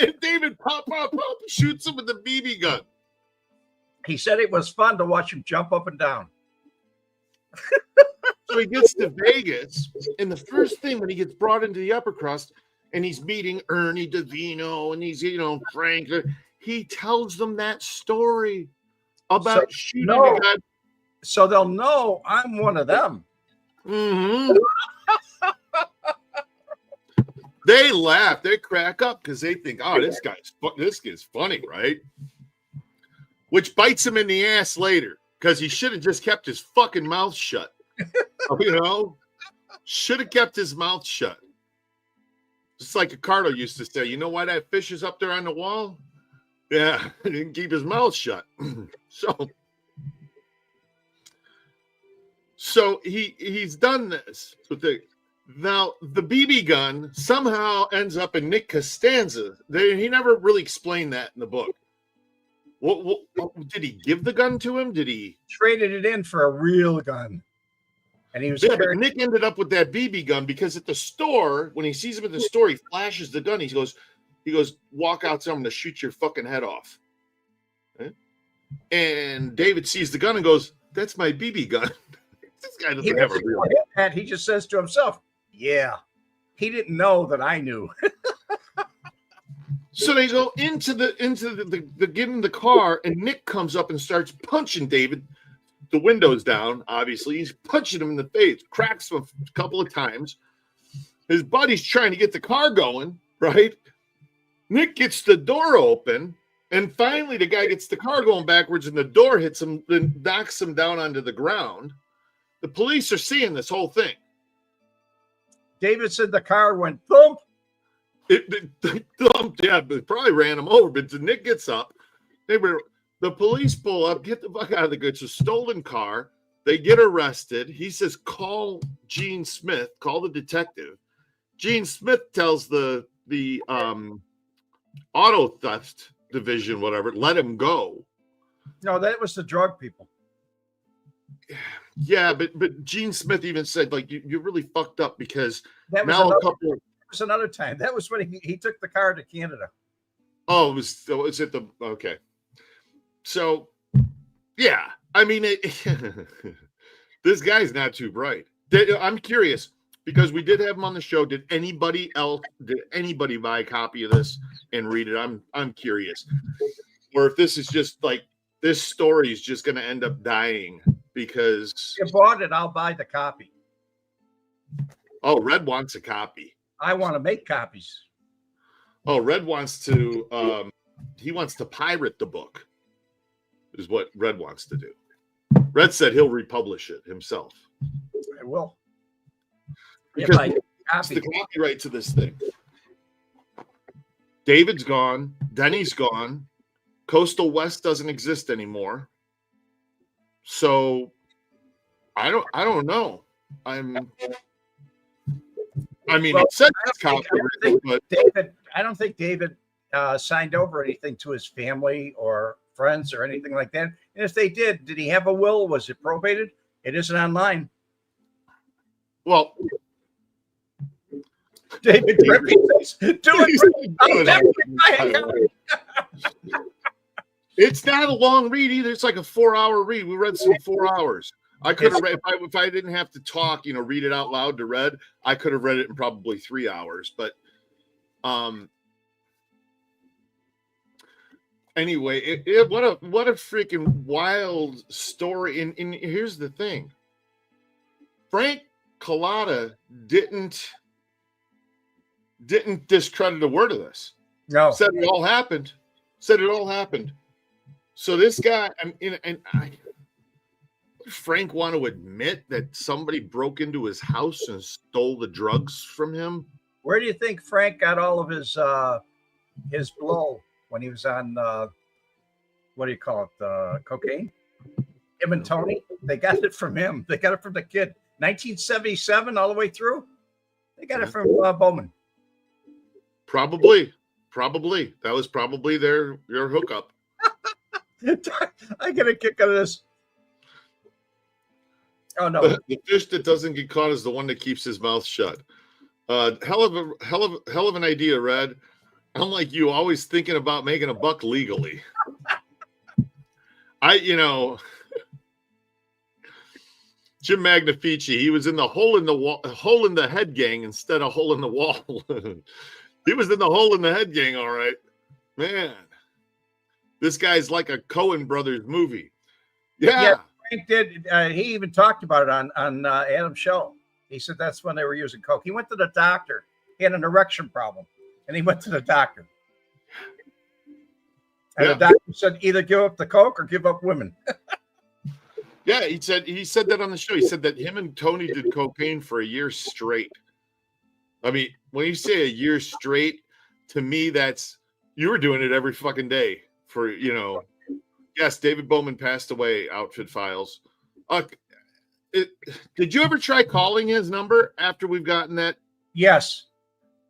Speaker 2: And David pop, shoots him with the BB gun.
Speaker 3: He said it was fun to watch him jump up and down.
Speaker 2: So he gets to Vegas, and the first thing when he gets brought into the upper crust, and he's meeting Ernie DeVino and he's, Frank. He tells them that story about shooting the guy.
Speaker 3: So they'll know I'm one of them.
Speaker 2: Mm-hmm. They laugh, they crack up because they think, oh, this guy's funny, right? Which bites him in the ass later because he should have just kept his fucking mouth shut. Should have kept his mouth shut. Just like Ricardo used to say, you know why that fish is up there on the wall? Yeah, he didn't keep his mouth shut. So he's done this with now the BB gun somehow ends up in Nick Costanza. He never really explained that in the book. What did he give the gun to him? Did he
Speaker 3: traded it in for a real gun? And he was
Speaker 2: but Nick ended up with that BB gun because at the store, when he sees him at the store, he flashes the gun. He goes, walk outside, I'm gonna shoot your fucking head off. Right? And David sees the gun and goes, that's my BB gun. This guy doesn't have a real
Speaker 3: gun. He just says to himself, yeah, he didn't know that I knew.
Speaker 2: So they go into the get in the car, and Nick comes up and starts punching David. The window's down, obviously. He's punching him in the face, cracks him a couple of times. His buddy's trying to get the car going, right? Nick gets the door open, and finally the guy gets the car going backwards, and the door hits him, then knocks him down onto the ground. The police are seeing this whole thing.
Speaker 3: David said the car went thump.
Speaker 2: It thumped, yeah, but probably ran him over. But Nick gets up. The police pull up, get the fuck out of the goods. It's a stolen car. They get arrested. He says, call Gene Smith, call the detective. Gene Smith tells the auto theft division, whatever, let him go.
Speaker 3: No, that was the drug people.
Speaker 2: Yeah, but Gene Smith even said, like, you really fucked up because
Speaker 3: that was
Speaker 2: now
Speaker 3: another time. That was when he took the car to Canada.
Speaker 2: Oh, was it the okay? So, yeah, I mean, this guy's not too bright. I'm curious because we did have him on the show. Did anybody buy a copy of this and read it? I'm curious, or if this is just like this story is just going to end up dying because
Speaker 3: if you bought it, I'll buy the copy.
Speaker 2: Oh, Red wants a copy.
Speaker 3: I want to make copies.
Speaker 2: Oh, Red wants to. He wants to pirate the book. Is what Red wants to do. Red said he'll republish it himself.
Speaker 3: I will.
Speaker 2: Because it's the copyright to this thing. David's gone. Denny's gone. Coastal West doesn't exist anymore. So I don't know. It said it's copyrighted, but
Speaker 3: David, I don't think David signed over anything to his family or friends or anything like that. And if they did he have a will? Was it probated? It isn't online.
Speaker 2: Well,
Speaker 3: David
Speaker 2: it's not a long read either. It's like a 4-hour read. We read some 4 hours. I could have read if I didn't have to talk, read it out loud to Red. I could have read it in probably 3 hours. But anyway, what a freaking wild story. And here's the thing. Frank Cullotta didn't discredit a word of this.
Speaker 3: No.
Speaker 2: Said it all happened. So this guy, Frank want to admit that somebody broke into his house and stole the drugs from him?
Speaker 3: Where do you think Frank got all of his blow when he was on what do you call it? Cocaine? Him and Tony? They got it from him. They got it from the kid. 1977 all the way through. They got it from Bowman.
Speaker 2: Probably. That was probably their hookup.
Speaker 3: I get a kick out of this. Oh no!
Speaker 2: The fish that doesn't get caught is the one that keeps his mouth shut. Hell of an idea, Red. Unlike you, always thinking about making a buck legally. Jim Magnifici, he was in the hole in the head gang instead of hole in the wall. He was in the Hole in the Head gang, all right. Man, this guy's like a Coen Brothers movie. Yeah.
Speaker 3: Frank did. He even talked about it on Adam's show. He said that's when they were using coke. He went to the doctor. He had an erection problem, and he went to the doctor. And the doctor said either give up the coke or give up women.
Speaker 2: Yeah, he said that on the show. He said that him and Tony did cocaine for a year straight. I mean, when you say a year straight, to me, that's you were doing it every fucking day for, you know. Yes, David Bowman passed away, Outfit Files. Did you ever try calling his number after we've gotten that?
Speaker 3: Yes.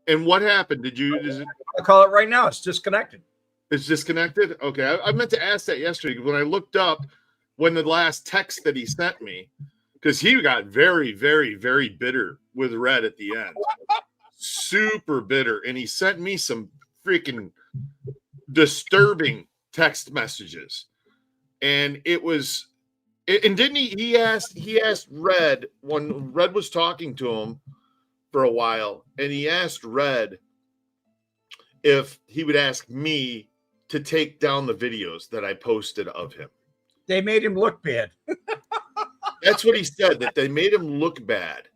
Speaker 2: And what happened?
Speaker 3: I'll call it right now. It's disconnected.
Speaker 2: It's disconnected? Okay. I meant to ask that yesterday when I looked up when the last text that he sent me, because he got very, very, very bitter with Red at the end. Super bitter. And he sent me some freaking disturbing text messages. And it was, and didn't he asked Red when Red was talking to him for a while, and he asked Red if he would ask me to take down the videos that I posted of him.
Speaker 3: They made him look bad.
Speaker 2: That's what he said, that they made him look bad.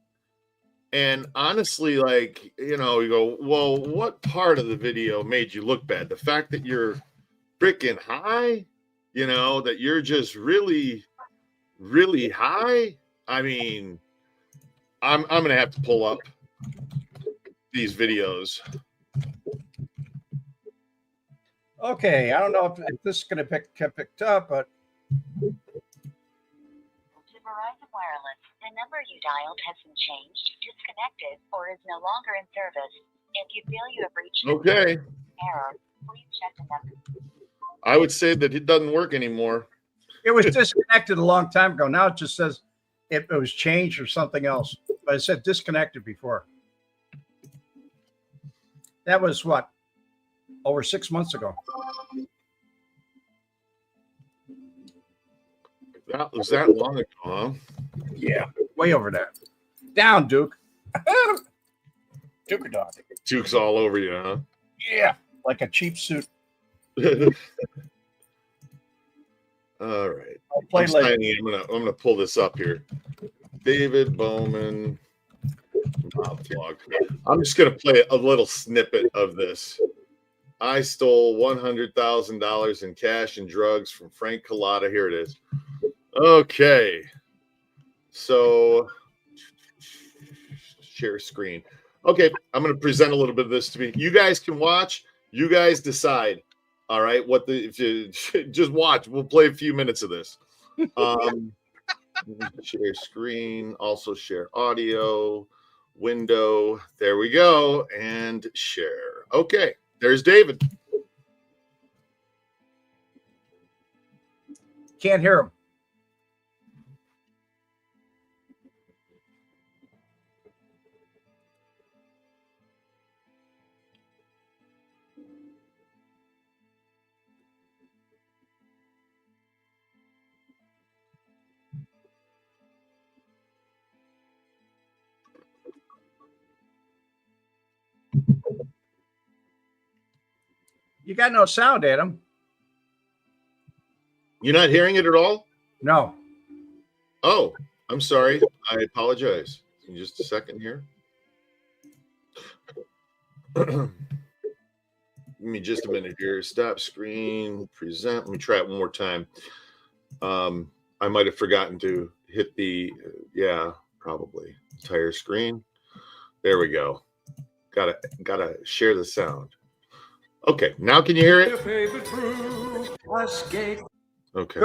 Speaker 2: And honestly, like, you know, you go, well, what part of the video made you look bad? The fact that you're freaking high, you know, that you're just really, really high. I mean, I'm going to have to pull up these videos.
Speaker 3: Okay, I don't know if this is going to get picked up, but
Speaker 4: To Verizon Wireless, the number you dialed has been changed, disconnected, or is no longer in service. If you feel you have reached
Speaker 2: Okay.
Speaker 4: error, please check the number.
Speaker 2: I would say that it doesn't work anymore.
Speaker 3: it was disconnected a long time ago. Now it just says it was changed or something else. But it said disconnected before. That was what? Over 6 months ago.
Speaker 2: That was that long ago, huh?
Speaker 3: Yeah, way over that. Down, Duke. Duke or dog?
Speaker 2: Duke's all over you, huh?
Speaker 3: Yeah, like a cheap suit.
Speaker 2: All right.
Speaker 3: I'll play later.
Speaker 2: I'm gonna pull this up here. David Bowman vlog. I'm just gonna play a little snippet of this. I stole $100,000 in cash and drugs from Frank Cullotta. Here it is. Okay. So share screen. Okay, I'm going to present a little bit of this to me. You guys can watch. You guys decide. All right, if you just watch. We'll play a few minutes of this. Share screen. Also share audio. Window. There we go. And share. Okay, there's David.
Speaker 3: Can't hear him. You got no sound, Adam.
Speaker 2: You're not hearing it at all?
Speaker 3: No.
Speaker 2: Oh, I'm sorry. I apologize. In just a second here. Give me just a minute here. Stop screen, present. Let me try it one more time. I might have forgotten to hit the, probably entire screen. There we go. Gotta share the sound. Okay, now can you hear it? Okay.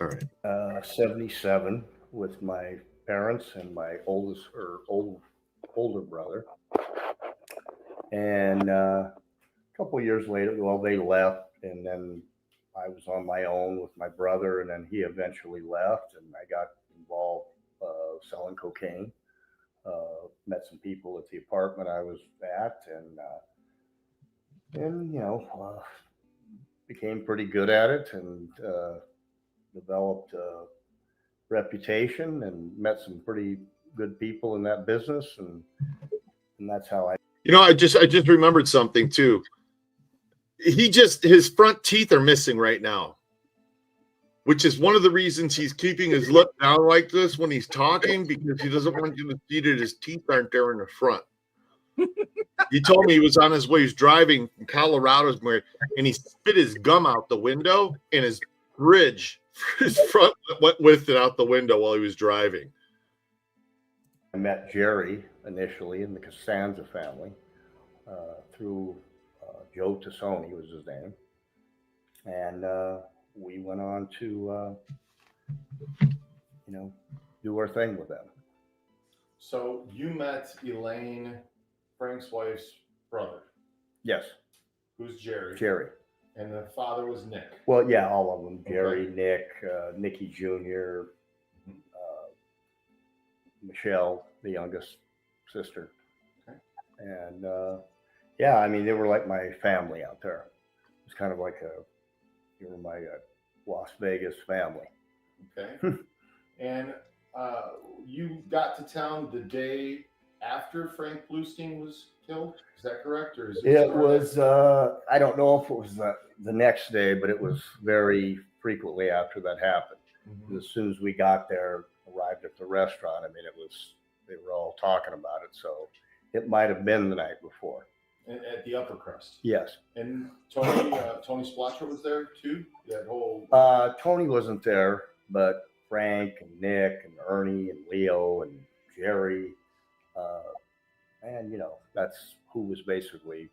Speaker 2: All right.
Speaker 5: 77 with my parents and my older brother. And a couple of years later, they left, and then I was on my own with my brother, and then he eventually left, and I got involved selling cocaine. Met some people at the apartment I was at, and became pretty good at it, and developed a reputation, and met some pretty good people in that business, and And that's how I.
Speaker 2: You know, I just remembered something too. His front teeth are missing right now, which is one of the reasons he's keeping his lip down like this when he's talking, because he doesn't want you to see that his teeth aren't there in the front. He told me he was on his way. He's driving from Colorado, and he spit his gum out the window, and his bridge, his front went with it out the window while he was driving.
Speaker 5: I met Jerry initially in the Costanza family through Joe Tassoni was his name. And we went on to, do our thing with them.
Speaker 2: So you met Elaine, Frank's wife's brother.
Speaker 5: Yes.
Speaker 2: Who's Jerry?
Speaker 5: Jerry.
Speaker 2: And the father was Nick.
Speaker 5: Well, yeah, all of them. Jerry,
Speaker 2: Okay.
Speaker 5: Nick, Nikki Jr., Michelle, the youngest sister.
Speaker 2: Okay.
Speaker 5: And yeah, I mean, they were like my family out there. It was kind of like you were my Las Vegas family.
Speaker 2: Okay. And you got to town the day after Frank Bluestein was killed. Is that correct? Or is
Speaker 5: It was, I don't know if it was the next day, but it was very frequently after that happened.
Speaker 2: Mm-hmm.
Speaker 5: As soon as we got there, arrived at the restaurant, I mean, they were all talking about it. So it might have been the night before.
Speaker 2: At the upper crust.
Speaker 5: Yes.
Speaker 2: And Tony Splotcher was there too? That whole.
Speaker 5: Tony wasn't there, but Frank and Nick and Ernie and Leo and Jerry, and that's who was basically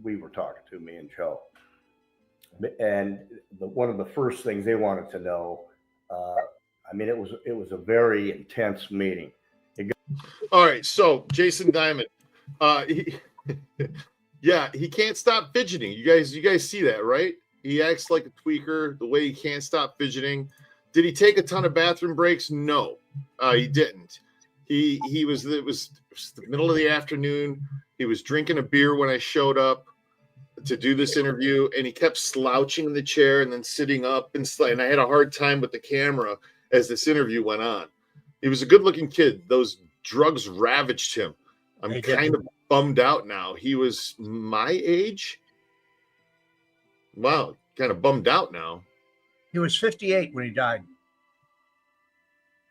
Speaker 5: we were talking to, me and Joe. And one of the first things they wanted to know, I mean, it was a very intense meeting.
Speaker 2: All right, so Jason Diamond, he can't stop fidgeting. You guys see that, right? He acts like a tweaker. The way he can't stop fidgeting. Did he take a ton of bathroom breaks? No, he didn't. It was the middle of the afternoon. He was drinking a beer when I showed up to do this interview, and he kept slouching in the chair and then sitting up, and I had a hard time with the camera as this interview went on. He was a good-looking kid. Those drugs ravaged him. I'm kind of bummed out now. He was my age. Wow, kind of bummed out now.
Speaker 3: He was 58 when he died.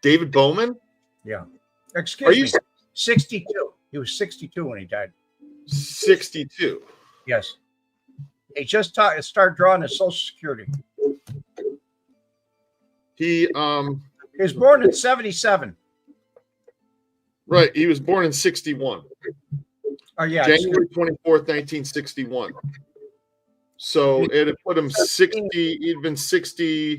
Speaker 2: David Bowman?
Speaker 3: Yeah. Excuse me. 62. He was 62 when he died.
Speaker 2: 62.
Speaker 3: Yes. He just started drawing his Social Security.
Speaker 2: He
Speaker 3: was born in 77.
Speaker 2: Right. He was born in 61.
Speaker 3: Oh, yeah.
Speaker 2: January 24th, 1961. So it had put him 60. He'd been 60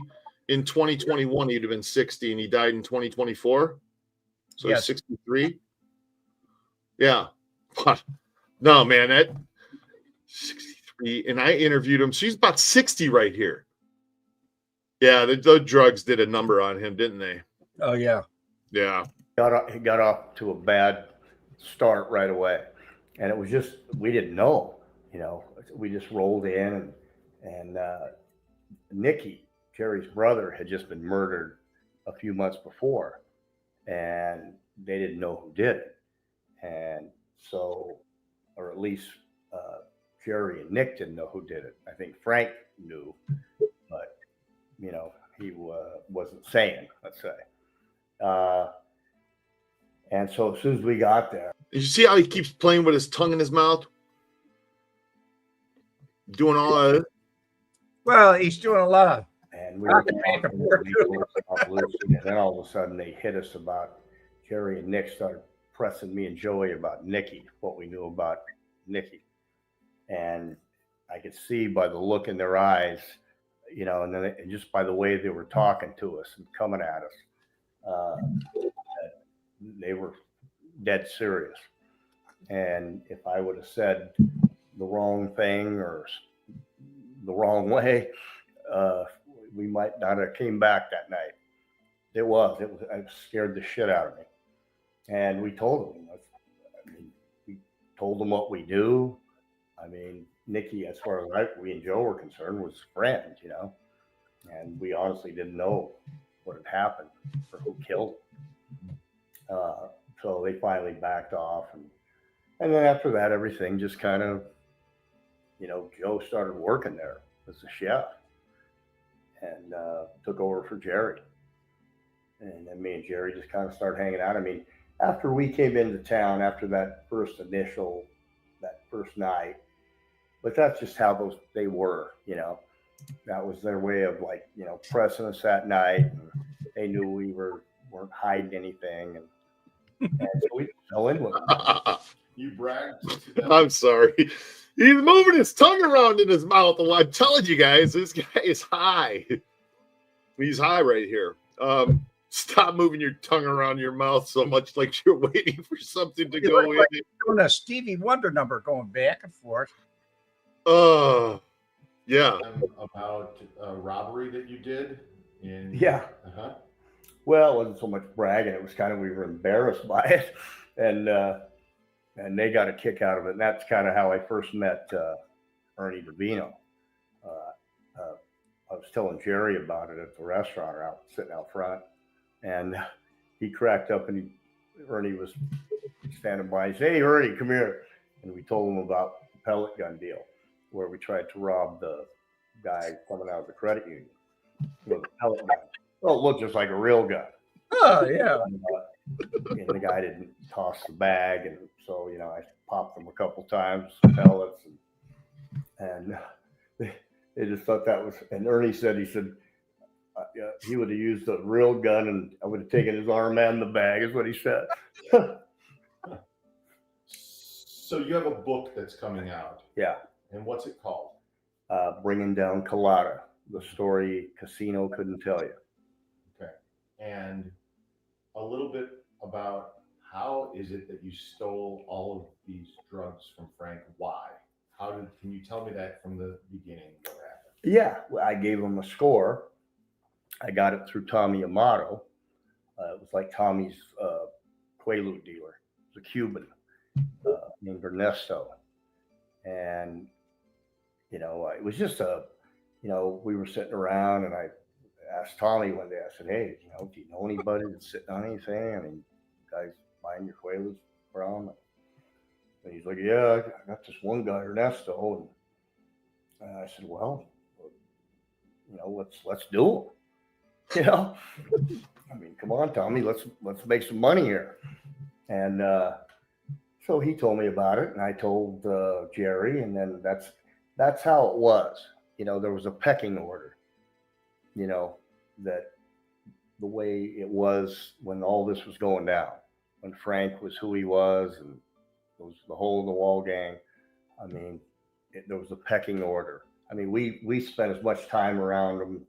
Speaker 2: in 2021. He'd have been 60, and he died in 2024. So
Speaker 3: Yes.
Speaker 2: he's 63. Yeah. But no, man, that 63. And I interviewed him. So he's about 60 right here. Yeah, the drugs did a number on him, didn't they?
Speaker 3: Oh, yeah.
Speaker 2: Yeah.
Speaker 5: He got off to a bad start right away. And it was just, we didn't know, we just rolled in and Nicky, Jerry's brother, had just been murdered a few months before, and they didn't know who did it. And so, or at least Jerry and Nick didn't know who did it. I think Frank knew, but, he wasn't saying, let's say. And so as soon as we got there.
Speaker 2: Did you see how he keeps playing with his tongue in his mouth? Doing all of it?
Speaker 3: Well, he's doing a lot of.
Speaker 5: And we were talking, and then all of a sudden they hit us about Jerry and Nick started pressing me and Joey about Nicky, what we knew about Nicky. And I could see by the look in their eyes, and then just by the way they were talking to us and coming at us, they were dead serious. And if I would have said the wrong thing or the wrong way, we might not have came back that night. It scared the shit out of me. And we told them, we told them what we do. I mean, Nicky, as far as we and Joe were concerned, was friends, and we honestly didn't know what had happened or who killed him. So they finally backed off, and And then after that, everything just kind of, Joe started working there as a chef and took over for Jerry. And then me and Jerry just kind of started hanging out. I mean, after we came into town, after that first night, but that's just how they were, that was their way of like, pressing us that night. And they knew we weren't hiding anything. And so we fell in with them.
Speaker 6: You bragged to them.
Speaker 2: I'm sorry. He's moving his tongue around in his mouth. I'm telling you guys, this guy is high. He's high right here. Stop moving your tongue around your mouth so much like you're waiting for something to
Speaker 3: You
Speaker 2: go
Speaker 3: look
Speaker 2: in.
Speaker 3: like you're doing a Stevie Wonder number going back and forth.
Speaker 2: Yeah.
Speaker 6: About a robbery that you did in.
Speaker 5: Yeah.
Speaker 6: Uh-huh.
Speaker 5: Well, it wasn't so much bragging. It was kind of, we were embarrassed by it. And they got a kick out of it. And that's kind of how I first met Ernie Davino. I was telling Jerry about it at the restaurant, or sitting out front. And he cracked up, and Ernie was standing by. He said, "Hey, Ernie, come here." And we told him about the pellet gun deal, where we tried to rob the guy coming out of the credit union with a pellet gun. Well, it looked just like a real gun.
Speaker 3: Oh, yeah.
Speaker 5: And the guy didn't toss the bag, and so I popped them a couple times, pellets, and they just thought that was. And Ernie said, he would have used a real gun, and I would have taken his arm and the bag, is what he said.
Speaker 6: So you have a book that's coming out.
Speaker 5: Yeah.
Speaker 6: And what's it called?
Speaker 5: Bringing Down Cullotta, the story Casino couldn't tell you.
Speaker 6: Okay. And a little bit about how is it that you stole all of these drugs from Frank? Why? Can you tell me that from the beginning? What happened?
Speaker 5: Yeah, well, I gave him a score. I got it through Tommy Amato. It was like Tommy's Quaalude dealer. It was a Cuban named Ernesto. And, it was just we were sitting around, and I asked Tommy one day, I said, "Hey, do you know anybody that's sitting on anything? I mean, guys buying your Quaaludes from?" And he's like, "Yeah, I got this one guy, Ernesto." And I said, "Well, let's do it. I mean, come on, Tommy, let's make some money here." And so he told me about it, and I told Jerry, and then that's how it was. There was a pecking order. That the way it was when all this was going down, when Frank was who he was, and it was the hole in the wall gang. I mean, there was a pecking order. I mean, we spent as much time around him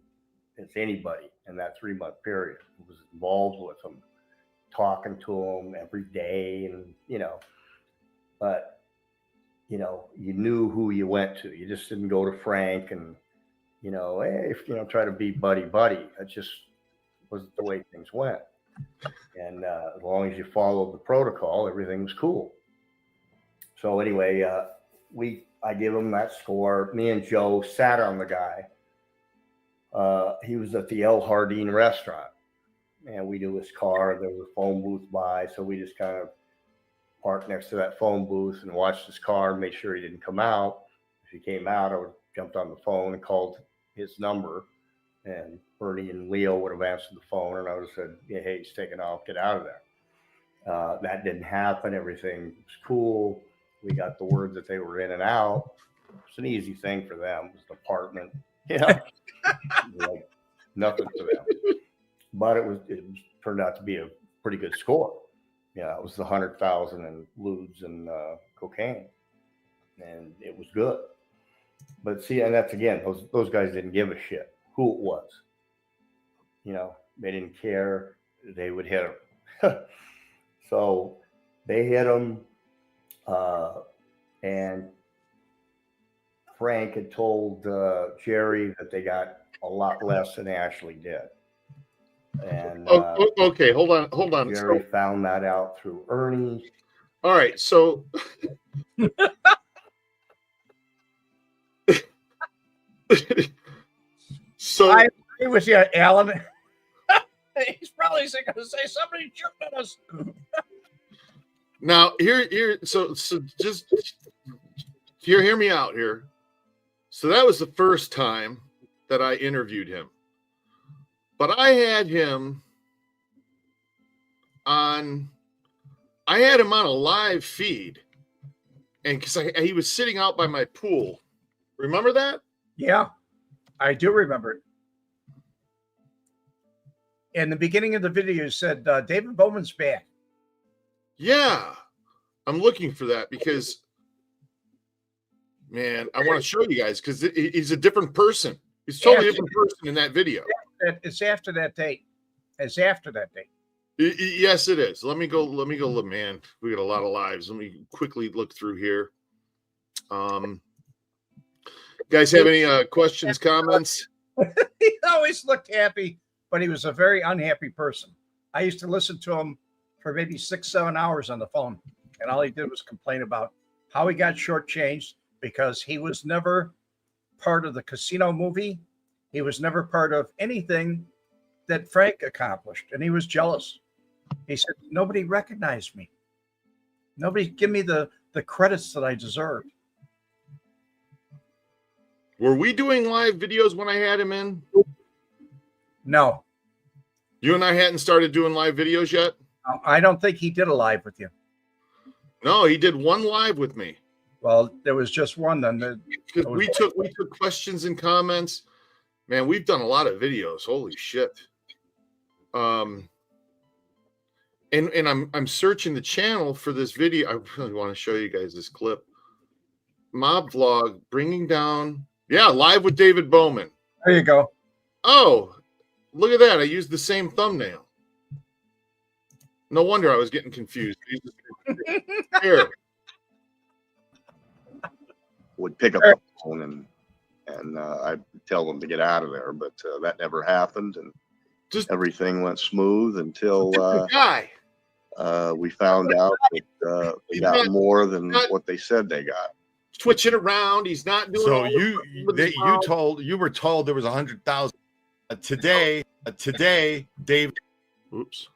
Speaker 5: as anybody in that 3-month period. I was involved with him, talking to him every day, and but you knew who you went to. You just didn't go to Frank and hey, try to be buddy. That just wasn't the way things went. And as long as you followed the protocol, everything was cool. So anyway, I gave him that score. Me and Joe sat on the guy. He was at the El Jardín restaurant, and we knew his car. There was a phone booth by, so we just kind of parked next to that phone booth and watched his car, made sure he didn't come out. If he came out, I would have jumped on the phone and called his number, and Bernie and Leo would have answered the phone, and I would have said, "Yeah, hey, he's taking off, get out of there." That didn't happen. Everything was cool. We got the word that they were in and out. It's an easy thing for them. It was an apartment, like nothing to them. But it turned out to be a pretty good score. Yeah, it was the 100,000 in lewds and cocaine, and it was good. But see, and that's again, those guys didn't give a shit who it was. They didn't care. They would hit him. So they hit him, and Frank had told Jerry that they got a lot less than they actually did. And
Speaker 2: okay, hold on.
Speaker 5: Jerry found that out through Ernie.
Speaker 2: All right, so
Speaker 3: I agree with you, Alan. He's probably going to say somebody jumped on us.
Speaker 2: Now so just hear me out here. So that was the first time that I interviewed him, but I had him on a live feed, and because he was sitting out by my pool. Remember that?
Speaker 3: Yeah, I do remember it. In the beginning of the video, you said David Bowman's back.
Speaker 2: Yeah, I'm looking for that because, man, I want to show you guys because he's a different person. He's a totally different person in that video.
Speaker 3: It's after that date. It's after that date.
Speaker 2: Yes, it is. Let me go look, man. We got a lot of lives. Let me quickly look through here. Guys have any questions, comments?
Speaker 3: He always looked happy, but he was a very unhappy person. I used to listen to him for maybe 6-7 hours on the phone, and all he did was complain about how he got shortchanged because he was never part of the casino movie. He was never part of anything that Frank accomplished, and he was jealous. He said, nobody recognized me. Nobody give me the credits that I deserved.
Speaker 2: Were we doing live videos when I had him in?
Speaker 3: No.
Speaker 2: You and I hadn't started doing live videos yet?
Speaker 3: I don't think he did a live with you.
Speaker 2: No, he did one live with me.
Speaker 3: Well, there was just one then.
Speaker 2: Because we took questions and comments. Man, we've done a lot of videos. Holy shit. And I'm searching the channel for this video. I really want to show you guys this clip. Mob vlog, Bringing Down. Yeah, live with David Bowman.
Speaker 3: There you go.
Speaker 2: Oh, look at that. I used the same thumbnail. No wonder I was getting confused. Here.
Speaker 5: Would pick up the phone and I'd tell them to get out of there, but that never happened, and
Speaker 2: Just
Speaker 5: everything went smooth until
Speaker 2: guy.
Speaker 5: we found out that they got more than what they said they got.
Speaker 2: Twitching around. He's not doing.
Speaker 7: So
Speaker 2: all
Speaker 7: you were told there was 100,000 today. Dave.
Speaker 2: Oops.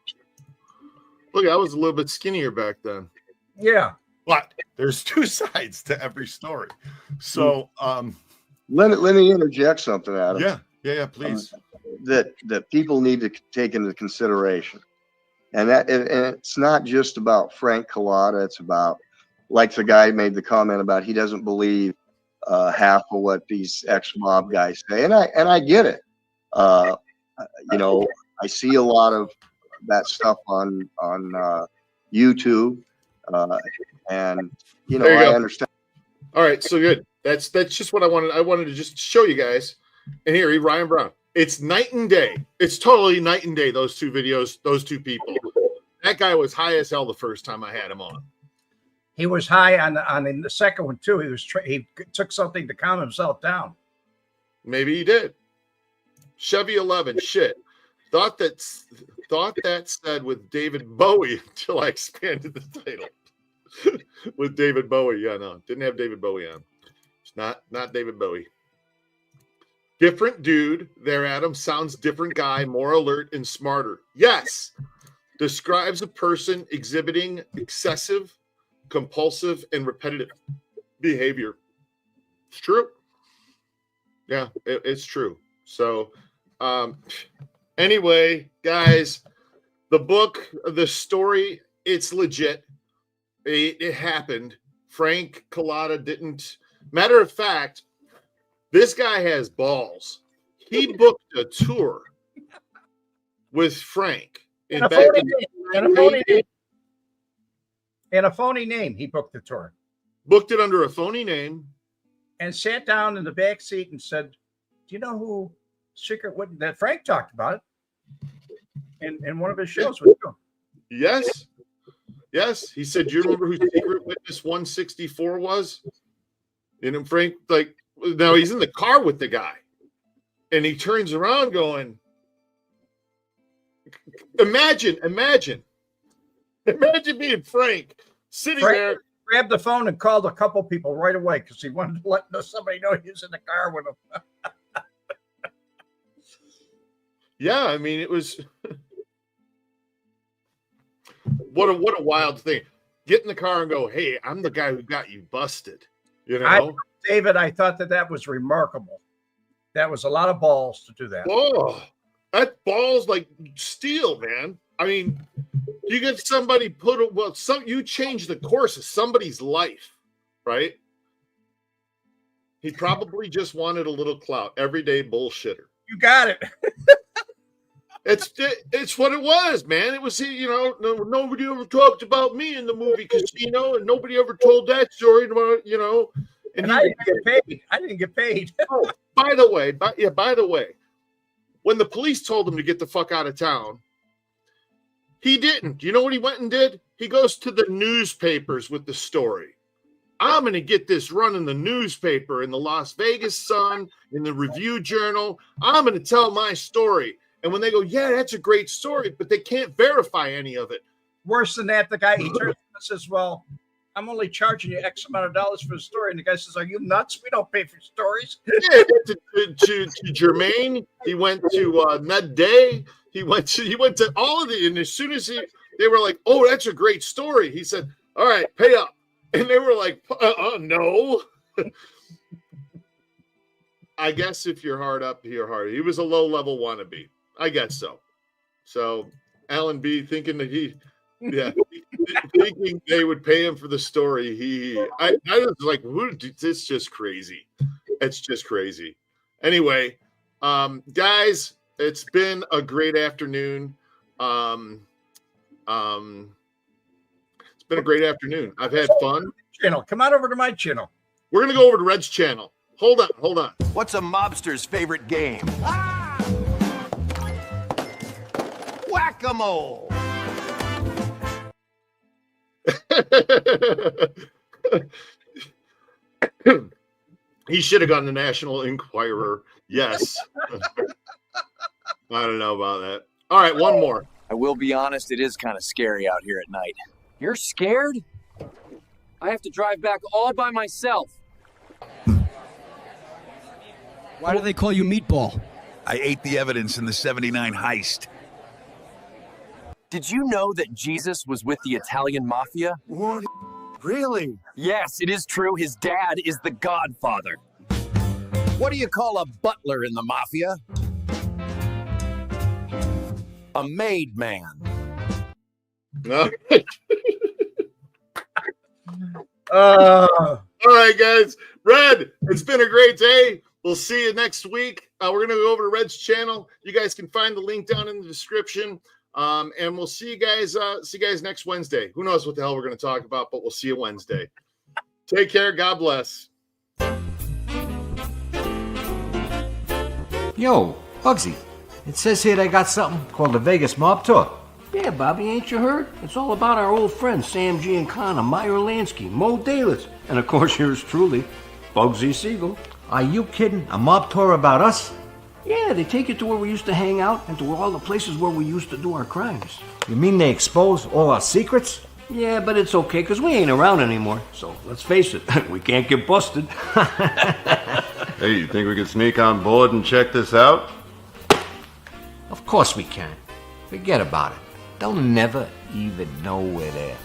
Speaker 2: Look, I was a little bit skinnier back then.
Speaker 3: Yeah.
Speaker 7: But there's two sides to every story. So
Speaker 5: Let me interject something, Adam.
Speaker 7: Yeah, please.
Speaker 5: That people need to take into consideration, and it's not just about Frank Cullotta. It's about, like the guy made the comment about, he doesn't believe half of what these ex-mob guys say, and I get it. You know, I see a lot of that stuff on YouTube, and you know, I understand.
Speaker 2: All right, so good. That's just what I wanted. I wanted to just show you guys. And here, Ryan Brown. It's night and day. It's totally night and day. Those two videos, those two people. That guy was high as hell the first time I had him on.
Speaker 3: He was high on the second one too. He took something to calm himself down.
Speaker 2: Maybe he did. Chevy 11. Shit. Thought that said with David Bowie until I expanded the title. With David Bowie. Yeah, no. Didn't have David Bowie on. It's not David Bowie. Different dude there, Adam. Sounds different guy, more alert and smarter. Yes. Describes a person exhibiting excessive, compulsive, and repetitive behavior. It's true. Yeah, it's true. So, anyway, guys, the book, the story, it's legit. It happened. Frank Cullotta didn't. Matter of fact, this guy has balls. He booked a tour with Frank.
Speaker 3: And a phony name. He booked the tour.
Speaker 2: Booked it under a phony name.
Speaker 3: And sat down in the back seat and said, do you know who Secret Witness, that Frank talked about it in one of his shows with him?
Speaker 2: Yes. Yes. He said, do you remember who Secret Witness 164 was? And Frank, like, now he's in the car with the guy. And he turns around going, imagine being Frank sitting there.
Speaker 3: Grabbed the phone and called a couple people right away because he wanted to let somebody know he was in the car with him.
Speaker 2: Yeah, I mean, it was what a wild thing. get in the car and go, hey, I'm the guy who got you busted. You know?
Speaker 3: David, I thought that was remarkable. That was a lot of balls to do that.
Speaker 2: Oh, that ball's like steel, man. I mean, you get somebody you change the course of somebody's life, right? He probably just wanted a little clout. Everyday bullshitter.
Speaker 3: You got it.
Speaker 2: It's what it was, man. It was, nobody ever talked about me in the movie Casino, and nobody ever told that story about,
Speaker 3: And I didn't get paid. I didn't get paid.
Speaker 2: Oh, by the way, when the police told him to get the fuck out of town, he didn't. You know what he went and did? He goes to the newspapers with the story. I'm going to get this run in the newspaper, in the Las Vegas Sun, in the Review Journal. I'm going to tell my story. And when they go, yeah, that's a great story, but they can't verify any of it.
Speaker 3: Worse than that, the guy, he turns and says, well, I'm only charging you X amount of dollars for the story. And the guy says, are you nuts? We don't pay for stories.
Speaker 2: Yeah, he went to Jermaine. He went to Ned Day. He went to all of the, and as soon as they were like, oh, that's a great story. He said, all right, pay up. And they were like, no. I guess if you're hard up, you're hard. He was a low-level wannabe. I guess so. So Alan B. thinking that thinking they would pay him for the story. I was like, it's just crazy. It's just crazy. Anyway, guys, it's been a great afternoon. It's been a great afternoon. I've had fun.
Speaker 3: Channel, come on over to my channel.
Speaker 2: We're gonna go over to Red's channel. Hold on.
Speaker 8: What's a mobster's favorite game? Whack-a-mole.
Speaker 2: He should have gone to National Enquirer. Yes. I don't know about that. All right, one more.
Speaker 9: I will be honest, it is kind of scary out here at night. You're scared? I have to drive back all by myself.
Speaker 10: Why do they call you Meatball?
Speaker 8: I ate the evidence in the 79 heist.
Speaker 9: Did you know that Jesus was with the Italian mafia?
Speaker 8: What? Really?
Speaker 9: Yes, it is true. His dad is the Godfather.
Speaker 8: What do you call a butler in the mafia? A made man.
Speaker 2: No. All right, guys. Red, it's been a great day. We'll see you next week. We're going to go over to Red's channel. You guys can find the link down in the description. And we'll see you guys next Wednesday. Who knows what the hell we're going to talk about, but we'll see you Wednesday. Take care. God bless.
Speaker 11: Yo, Bugsy, it says here they got something called the Vegas Mob Tour.
Speaker 10: Yeah, Bobby, ain't you heard? It's all about our old friends Sam G and Connor, Meyer Lansky, Mo Dalis, and of course yours truly, Bugsy Siegel.
Speaker 11: Are you kidding? A mob tour about us?
Speaker 10: Yeah, they take you to where we used to hang out and to all the places where we used to do our crimes.
Speaker 11: You mean they expose all our secrets?
Speaker 10: Yeah, but it's okay, because we ain't around anymore. So let's face it, we can't get busted.
Speaker 12: Hey, you think we could sneak on board and check this out?
Speaker 11: Of course we can. Forget about it. They'll never even know we're there.